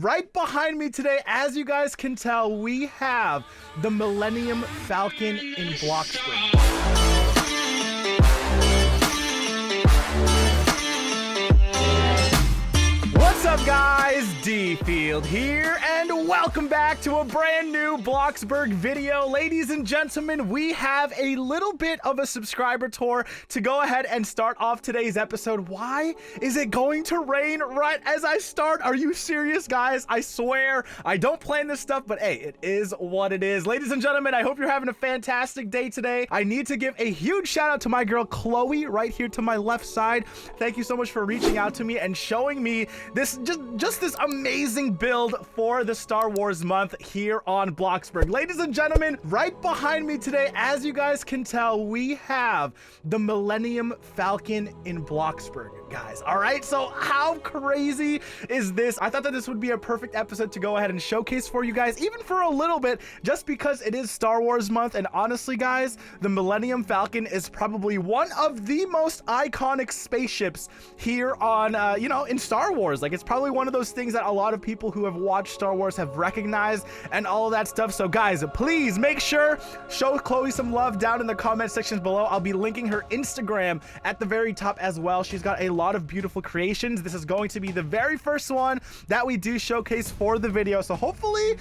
Right behind me today, as you guys can tell, we have the Millenium Falcon in Bloxburg. What's up, guys? DField here, and welcome back to a brand new Bloxburg video. Ladies and gentlemen, we have a little bit of a subscriber tour to go ahead and start off today's episode. Why is it going to rain right as I start? Are you serious, guys? I swear I don't plan this stuff, but hey, it is what it is. Ladies and gentlemen, I hope you're having a fantastic day today. I need to give a huge shout out to my girl Khloe right here to my left side. Thank you so much for reaching out to me and showing me this just this amazing build for the Star Wars month here on Bloxburg. Ladies and gentlemen, right behind me today, as you guys can tell, we have the Millenium Falcon in Bloxburg, guys. All right, so how crazy is this? I thought that this would be a perfect episode to go ahead and showcase for you guys, even for a little bit, just because it is Star Wars month. And honestly, guys, the Millenium Falcon is probably one of the most iconic spaceships here on in Star Wars. Like, it's probably one of those things that a lot of people who have watched Star Wars have recognized and all of that stuff. So guys, please make sure show Khloe some love down in the comment sections below. I'll be linking her Instagram at the very top as well. She's got a lot of beautiful creations. This is going to be the very first one that we do showcase for the video, so hopefully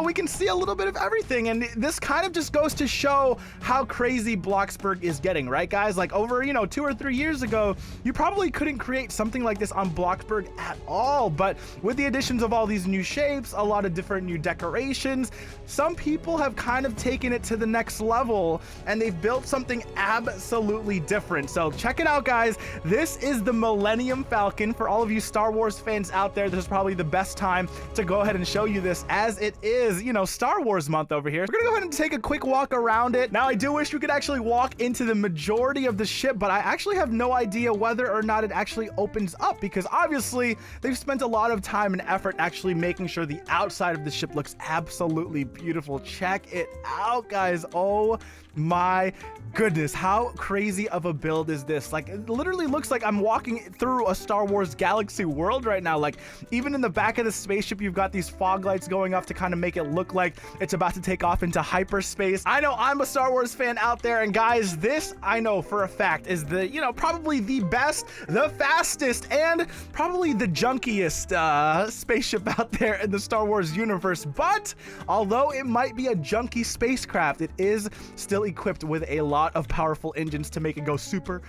we can see a little bit of everything. And this kind of just goes to show how crazy Bloxburg is getting, right, guys? Like, over 2 or 3 years ago, you probably couldn't create something like this on Bloxburg at all. But with the additions of all these new shapes, a lot of different new decorations, some people have kind of taken it to the next level and they've built something absolutely different. So check it out, guys. This is the Millenium Falcon. For all of you Star Wars fans out there, this is probably the best time to go ahead and show you this, as it is Star Wars month over here. We're gonna go ahead and take a quick walk around it. Now, I do wish we could actually walk into the majority of the ship, but I actually have no idea whether or not it actually opens up, because obviously they've spent a lot of time and effort actually making sure the outside of the ship looks absolutely beautiful. Check it out, guys. Oh my goodness, how crazy of a build is this? Like, it literally looks like I'm walking through a Star Wars galaxy world right now. Like, even in the back of the spaceship, you've got these fog lights going up to kind of make it look like it's about to take off into hyperspace. I know I'm a Star Wars fan out there, and guys, this I know for a fact is the probably the best, the fastest, and probably the junkiest spaceship out there in the Star Wars universe. But although it might be a junky spacecraft, it is still equipped with a lot of powerful engines to make it go super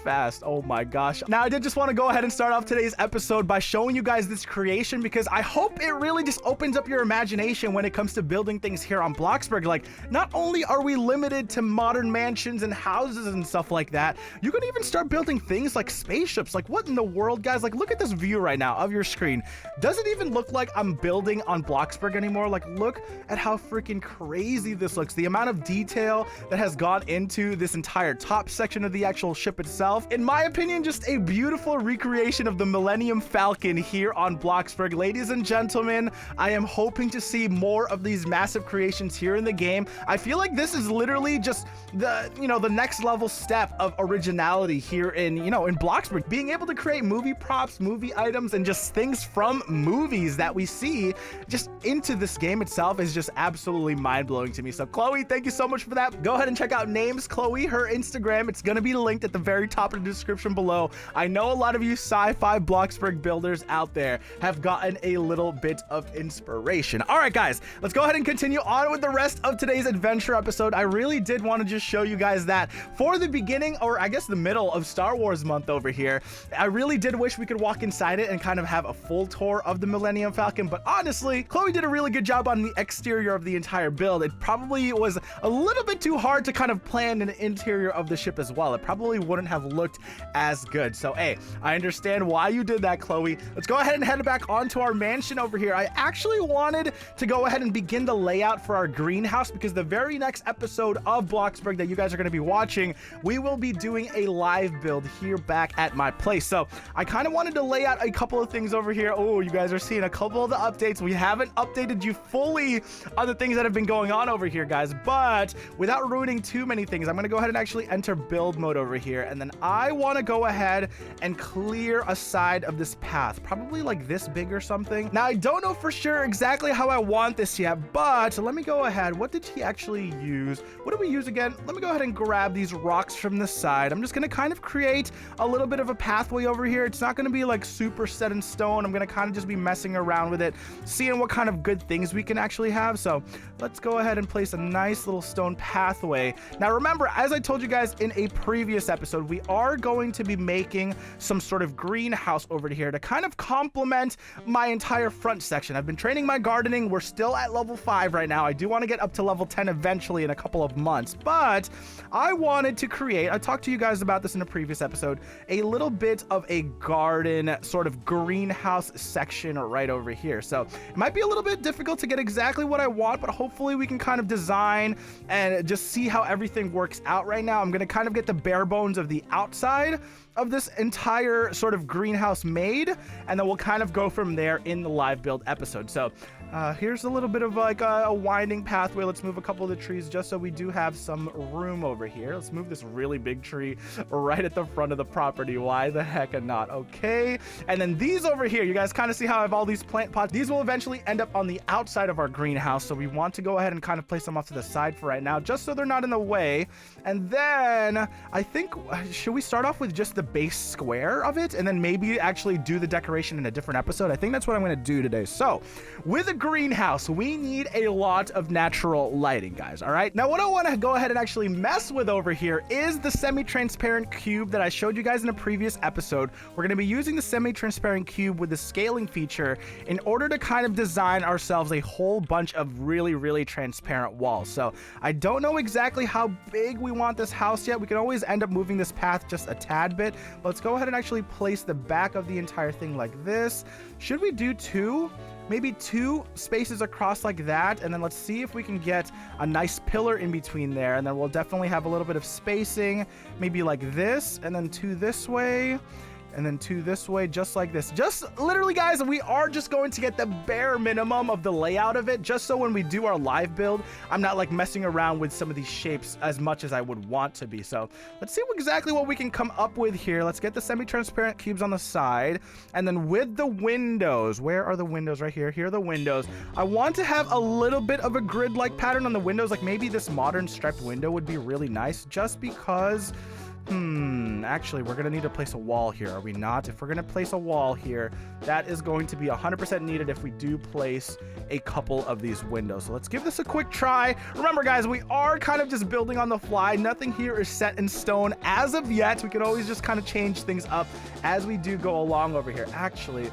fast. Oh my gosh. Now, I did just want to go ahead and start off today's episode by showing you guys this creation, because I hope it really just opens up your imagination when it comes to building things here on Bloxburg. Like, not only are we limited to modern mansions and houses and stuff like that, you can even start building things like spaceships. Like, what in the world, guys? Like, look at this view right now of your screen. Does it even look like I'm building on Bloxburg anymore? Like, look at how freaking crazy this looks. The amount of detail that has gone into this entire top section of the actual ship itself. In my opinion, just a beautiful recreation of the Millenium Falcon here on Bloxburg. Ladies and gentlemen, I am hoping to see more of these massive creations here in the game. I feel like this is literally just the next level step of originality here in in Bloxburg. Being able to create movie props, movie items, and just things from movies that we see just into this game itself is just absolutely mind-blowing to me. So Khloe, thank you so much for that. Go ahead and check out Names Khloe, her Instagram. It's going to be linked at the very top of the description below. I know a lot of you sci-fi Bloxburg builders out there have gotten a little bit of inspiration. All right, guys, let's go ahead and continue on with the rest of today's adventure episode. I really did want to just show you guys that for the beginning, or I guess the middle of Star Wars month over here, I really did wish we could walk inside it and kind of have a full tour of the Millenium Falcon. But honestly, Khloe did a really good job on the exterior of the entire build. It probably was a little bit too hard to kind of plan an interior of the ship as well. It probably wouldn't have looked as good. So hey, I understand why you did that, Khloe. Let's go ahead and head back onto our mansion over here. I actually wanted to go ahead and begin the layout for our greenhouse, because the very next episode of Bloxburg that you guys are going to be watching, we will be doing a live build here back at my place. So I kind of wanted to lay out a couple couple of things over here. Oh, you guys are seeing a couple of the updates. We haven't updated you fully on the things that have been going on over here, guys, but without ruining too many things, I'm gonna go ahead and actually enter build mode over here, and then I want to go ahead and clear a side of this path, probably like this big or something. Now, I don't know for sure exactly how I want this yet, but let me go ahead. What did he actually use? What did we use again? Let me go ahead and grab these rocks from the side. I'm just gonna kind of create a little bit of a pathway over here. It's not gonna be like super set in stone. I'm gonna kind of just be messing around with it, seeing what kind of good things we can actually have. So let's go ahead and place a nice little stone pathway. Now remember, as I told you guys in a previous episode, we are going to be making some sort of greenhouse over here to kind of complement my entire front section. I've been training my gardening. We're still at level 5 right now. I do want to get up to level 10 eventually in a couple of months, but I wanted to create, I talked to you guys about this in a previous episode, a little bit of a garden sort of greenhouse section right over here. So it might be a little bit difficult to get exactly what I want, but hopefully we can kind of design and just see how everything works out right now. I'm going to kind of get the bare bones of the outside of this entire sort of greenhouse made, and then we'll kind of go from there in the live build episode. So here's a little bit of like a winding pathway. Let's move a couple of the trees just so we do have some room over here. Let's move this really big tree right at the front of the property. Why the heck not? Okay. And then these over here, you guys kind of see how I have all these plant pots. These will eventually end up on the outside of our greenhouse. So we want to go ahead and kind of place them off to the side for right now, just so they're not in the way. And then I think, should we start off with just the base square of it and then maybe actually do the decoration in a different episode? I think that's what I'm going to do today. So with a greenhouse, we need a lot of natural lighting, guys. All right. Now, what I want to go ahead and actually mess with over here is the semi-transparent cube that I showed you guys in a previous episode. We're going to be using the semi-transparent cube with the scaling feature in order to kind of design ourselves a whole bunch of really, really transparent walls. So I don't know exactly how big we want this house yet. We can always end up moving this path just a tad bit. Let's go ahead and actually place the back of the entire thing like this. Should we do two? Maybe 2 spaces across like that, and then let's see if we can get a nice pillar in between there, and then we'll definitely have a little bit of spacing, maybe like this, and then 2 this way, and then 2 this way, just like this. Just literally, guys, we are just going to get the bare minimum of the layout of it, just so when we do our live build, I'm not like messing around with some of these shapes as much as I would want to be. So let's see exactly what we can come up with here. Let's get the semi-transparent cubes on the side, and then with the windows, where are the windows? Right here. Here are the windows. I want to have a little bit of a grid-like pattern on the windows, like maybe this modern striped window would be really nice, just because actually, we're gonna need to place a wall here, are we not? If we're gonna place a wall here, that is going to be 100% needed if we do place a couple of these windows. So let's give this a quick try. Remember, guys, we are kind of just building on the fly. Nothing here is set in stone as of yet. We can always just kind of change things up as we do go along over here. Actually,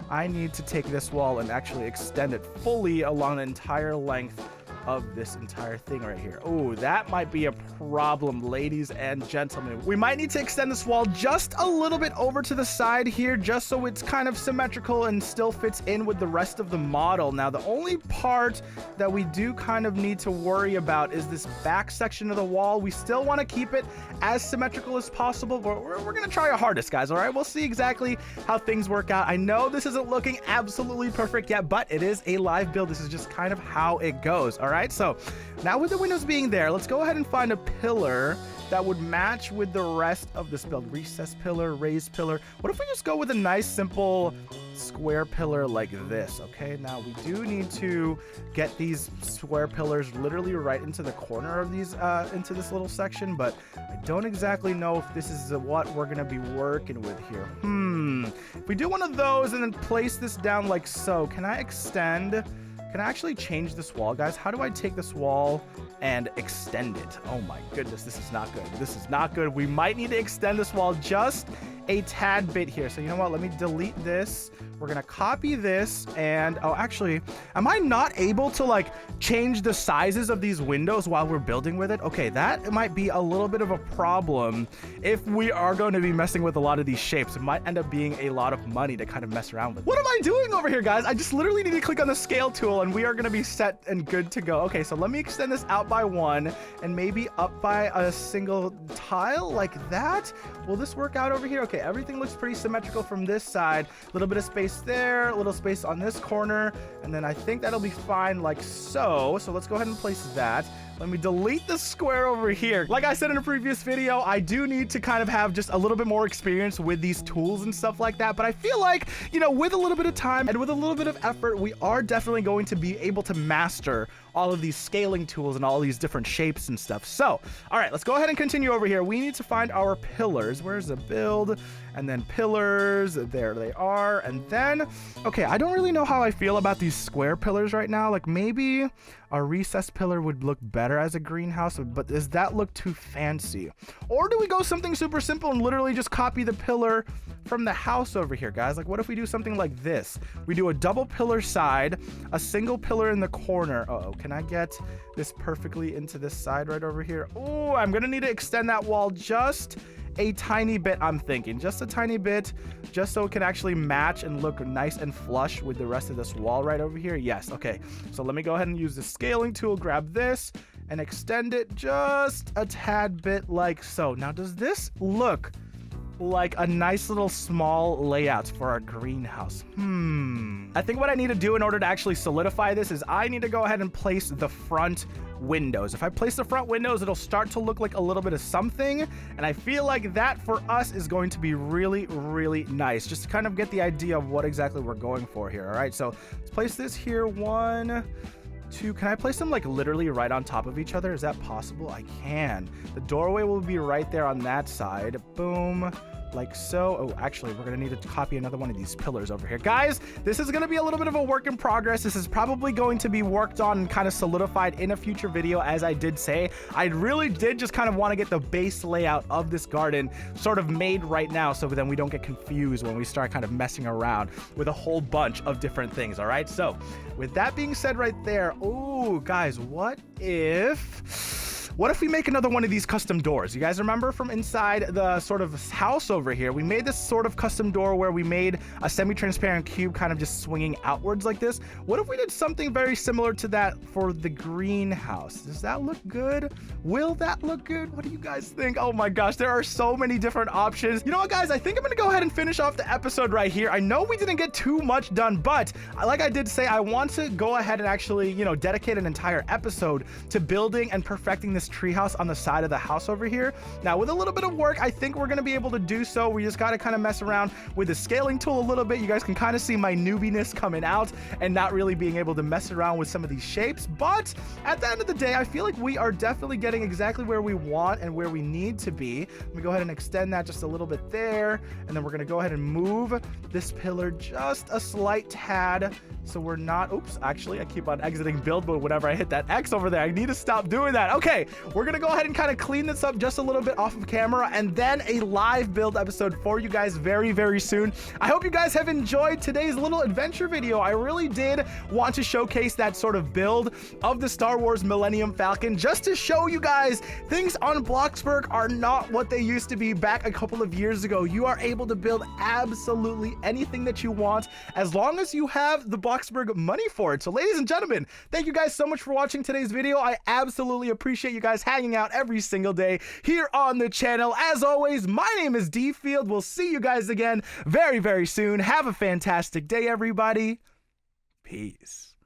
I need to take this wall and actually extend it fully along the entire length of this entire thing right here. Oh, that might be a problem, ladies and gentlemen. We might need to extend this wall just a little bit over to the side here, just so it's kind of symmetrical and still fits in with the rest of the model. Now, the only part that we do kind of need to worry about is this back section of the wall. We still want to keep it as symmetrical as possible, but we're going to try our hardest, guys. All right, we'll see exactly how things work out. I know this isn't looking absolutely perfect yet, but it is a live build. This is just kind of how it goes. All right, so now with the windows being there, let's go ahead and find a pillar that would match with the rest of this build. Recessed pillar, raised pillar. What if we just go with a nice simple square pillar like this? Okay, now we do need to get these square pillars literally right into the corner of these into this little section, but I don't exactly know if this is what we're gonna be working with here. If we do one of those and then place this down like so, can I extend? Can I actually change this wall, guys? How do I take this wall and extend it? Oh my goodness, this is not good. This is not good. We might need to extend this wall just a tad bit here. So you know what? Let me delete this. We're gonna copy this, and oh, actually, am I not able to like change the sizes of these windows while we're building with it? Okay, that might be a little bit of a problem if we are going to be messing with a lot of these shapes. It might end up being a lot of money to kind of mess around with. What am I doing over here, guys? I just literally need to click on the scale tool and we are gonna be set and good to go. Okay, so let me extend this out by 1 and maybe up by a single tile like that. Will this work out over here? Okay, Okay, everything looks pretty symmetrical from this side. A little bit of space there, a little space on this corner, and then I think that'll be fine like so. So let's go ahead and place that. Let me delete the square over here. Like I said in a previous video, I do need to kind of have just a little bit more experience with these tools and stuff like that. But I feel like, you know, with a little bit of time and with a little bit of effort, we are definitely going to be able to master all of these scaling tools and all these different shapes and stuff. So, all right, let's go ahead and continue over here. We need to find our pillars. Where's the build? And then pillars, there they are. And then, okay, I don't really know how I feel about these square pillars right now. Like maybe a recessed pillar would look better as a greenhouse, but does that look too fancy? Or do we go something super simple and literally just copy the pillar from the house over here, guys? Like what if we do something like this? We do a double pillar side, a single pillar in the corner. Uh-oh, can I get this perfectly into this side right over here? Oh, I'm gonna need to extend that wall just a tiny bit, I'm thinking. Just a tiny bit, just so it can actually match and look nice and flush with the rest of this wall right over here. Yes, okay. So let me go ahead and use the scaling tool, grab this, and extend it just a tad bit like so. Now, does this look like a nice little small layout for our greenhouse? I think what I need to do in order to actually solidify this is I need to go ahead and place the front windows. If I place the front windows, it'll start to look like a little bit of something, and I feel like that for us is going to be really, really nice, just to kind of get the idea of what exactly we're going for here. All right, so let's place this here. 1, 2, can I place them like literally right on top of each other? Is that possible? I can. The doorway will be right there on that side. Boom. Like so. Oh, actually, we're gonna need to copy another one of these pillars over here. Guys, this is gonna be a little bit of a work in progress. This is probably going to be worked on and kind of solidified in a future video. As I did say, I really did just kind of want to get the base layout of this garden sort of made right now, so then we don't get confused when we start kind of messing around with a whole bunch of different things. All right, so with that being said right there, oh guys, what if we make another one of these custom doors? You guys remember from inside the sort of house over here, we made this sort of custom door where we made a semi-transparent cube kind of just swinging outwards like this. What if we did something very similar to that for the greenhouse? Does that look good? Will that look good? What do you guys think? Oh my gosh, there are so many different options. You know what, guys? I think I'm gonna go ahead and finish off the episode right here. I know we didn't get too much done, but like I did say, I want to go ahead and actually, you know, dedicate an entire episode to building and perfecting this treehouse on the side of the house over here. Now, with a little bit of work, I think we're going to be able to do so. We just got to kind of mess around with the scaling tool a little bit. You guys can kind of see my newbiness coming out and not really being able to mess around with some of these shapes. But at the end of the day, I feel like we are definitely getting exactly where we want and where we need to be. Let me go ahead and extend that just a little bit there. And then we're going to go ahead and move this pillar just a slight tad, so we're not, oops, actually, I keep on exiting build mode whenever I hit that X over there. I need to stop doing that. Okay, we're gonna go ahead and kind of clean this up just a little bit off of camera, and then a live build episode for you guys very, very soon. I hope you guys have enjoyed today's little adventure video. I really did want to showcase that sort of build of the Star Wars Millenium Falcon, just to show you guys things on Bloxburg are not what they used to be back a couple of years ago. You are able to build absolutely anything that you want, as long as you have the Bloxburg money for it. So ladies and gentlemen, thank you guys so much for watching today's video. I absolutely appreciate you guys hanging out every single day here on the channel. As always, my name is DField. We'll see you guys again very, very soon. Have a fantastic day, everybody. Peace.